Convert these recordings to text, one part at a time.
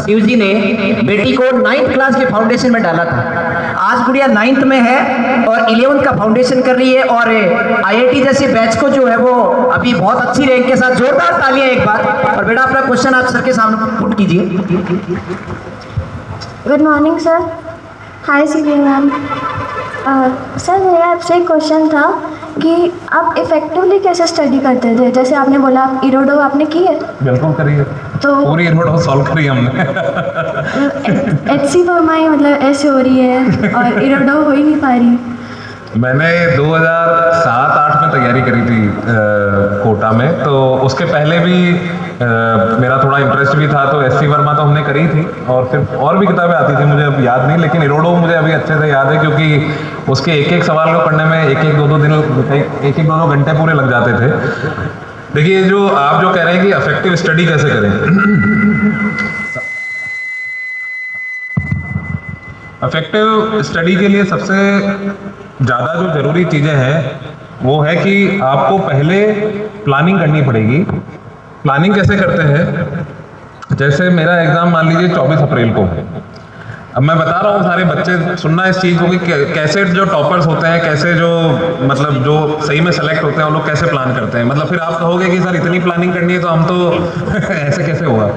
शिव जी ने बेटी को 9th क्लास के फाउंडेशन में डाला था। आज गुड़िया 9th में है और 11th का फाउंडेशन कर रही है और आईआईटी जैसे बैच को जो है वो अभी बहुत अच्छी रैंक के साथ जोरदार तालियां एक बार। और बेटा अपना क्वेश्चन आप सर के सामने पुट कीजिए। Good morning sir. हाय सीरियल मैम। सर मेरा आपसे एक क्वेश्चन था कि आप इफेक्टिवली कैसे स्टडी करते थे? जैसे आपने बोला आप इरोडो आपने की है। बिल्कुल करी है, तो पूरी इरोडो सॉल्व करी हमने। HC फॉर्माई मतलब ऐसे हो रही है और इरोडो हो ही नहीं पा रही। मैंने 2007-8 में तैयारी करी थी कोटा में, तो उसके पहले भी मेरा थोड़ा इंटरेस्ट भी था, तो SC वर्मा तो हमने करी थी और फिर और भी किताबें आती थी, मुझे अब याद नहीं, लेकिन इरोडो मुझे अभी अच्छे से याद है क्योंकि उसके एक एक सवाल को पढ़ने में एक एक दो घंटे पूरे लग जाते थे। देखिए जो आप जो कह रहे हैं कि अफेक्टिव स्टडी कैसे करें, अफेक्टिव स्टडी के लिए सबसे ज़्यादा जो ज़रूरी चीज़ें हैं वो है कि आपको पहले प्लानिंग करनी पड़ेगी। प्लानिंग कैसे करते हैं? जैसे मेरा एग्ज़ाम मान लीजिए 24 अप्रैल को है। अब मैं बता रहा हूँ, सारे बच्चे सुनना इस चीज़ को कि कैसे जो टॉपर्स होते हैं, कैसे जो मतलब जो सही में सेलेक्ट होते हैं, वो लोग कैसे प्लान करते हैं। मतलब फिर आप कहोगे कि सर इतनी प्लानिंग करनी है तो हम तो ऐसे कैसे हुआ।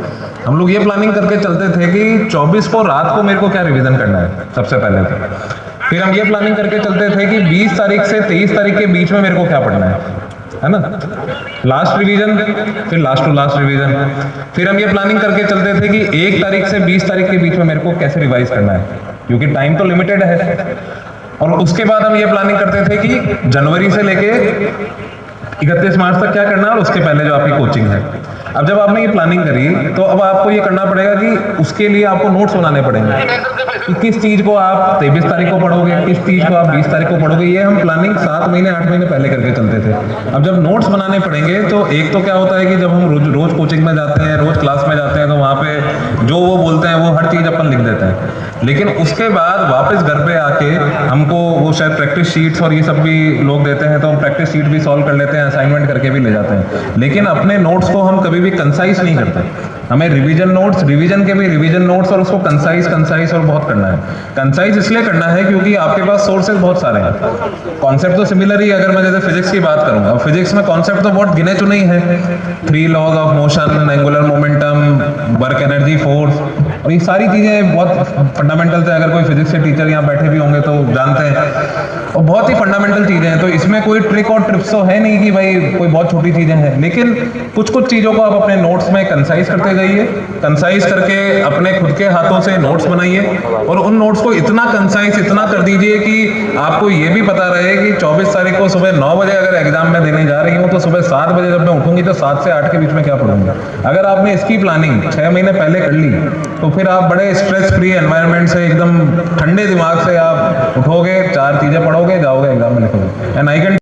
हम लोग ये प्लानिंग करके चलते थे कि 24 को रात को मेरे को क्या रिवीजन करना है सबसे पहले तो। फिर हम ये प्लानिंग करके चलते थे कि 20 तारीख से 23 तारीख के बीच में मेरे को क्या पढ़ना है ना, लास्ट रिवीजन, फिर लास्ट टू लास्ट रिवीजन। फिर हम ये प्लानिंग करके चलते थे कि 1 तारीख से 20 तारीख के बीच में मेरे को कैसे रिवाइज करना है, क्योंकि टाइम तो लिमिटेड है। और उसके बाद हम ये प्लानिंग करते थे कि जनवरी से लेके 31 मार्च तक क्या करना है और उसके पहले जो आपकी कोचिंग है। अब जब आपने ये प्लानिंग करी तो अब आपको ये करना पड़ेगा कि उसके लिए आपको नोट्स बनाने पड़ेंगे कि किस चीज़ को आप 23 तारीख को पढ़ोगे, किस चीज़ को आप 20 तारीख को पढ़ोगे। ये हम प्लानिंग 7 महीने 8 महीने पहले करके चलते थे। अब जब नोट्स बनाने पड़ेंगे तो एक तो क्या होता है कि जब हम रोज कोचिंग में जाते हैं, रोज क्लास में जाते हैं, तो वहाँ पे जो वो बोलते हैं वो हर चीज़ अपन लिख देते हैं। लेकिन उसके बाद वापस घर पे आके हमको वो शायद प्रैक्टिस शीट्स और ये सब भी लोग देते हैं, तो हम प्रैक्टिस शीट भी सॉल्व कर लेते हैं, असाइनमेंट करके भी ले जाते हैं। लेकिन अपने नोट्स को हम कभी भी कंसाइज नहीं करते। हमें रिवीजन नोट्स, रिवीजन के भी रिवीजन नोट्स, और उसको कंसाइज और बहुत करना है। कंसाइज इसलिए करना है क्योंकि आपके पास सोर्सेज बहुत सारे हैं। कॉन्सेप्ट तो सिमिलर ही, अगर मैं जैसे फिजिक्स की बात करूँ, अब फिजिक्स में कॉन्सेप्ट तो बहुत गिने चुने ही हैं, 3 laws of motion, angular momentum, work energy, force, और ये सारी चीज़ें बहुत फंडामेंटल से, अगर कोई फिजिक्स के टीचर यहाँ बैठे भी होंगे तो जानते हैं, और बहुत ही फंडामेंटल चीज़ें हैं। तो इसमें कोई ट्रिक और ट्रिप्स तो है नहीं कि भाई कोई बहुत छोटी चीज़ें हैं, लेकिन कुछ चीज़ों को आप अपने नोट्स में कंसाइज करते जाइए। कंसाइज करके अपने खुद के हाथों से नोट्स बनाइए और उन नोट्स को इतना कंसाइज इतना कर दीजिए कि आपको ये भी पता रहे कि 24 तारीख को सुबह 9 बजे अगर एग्जाम में देने जा रही हूँ तो सुबह 7 बजे जब मैं उठूंगी तो 7 से 8 के बीच में क्या पढ़ूंगी। अगर आपने इसकी प्लानिंग 6 महीने पहले कर ली तो फिर आप बड़े स्ट्रेस फ्री एनवायरनमेंट से, एकदम ठंडे दिमाग से आप उठोगे, 4 चीजें पढ़ोगे, जाओगे एग्जाम में लिखोगे। And I can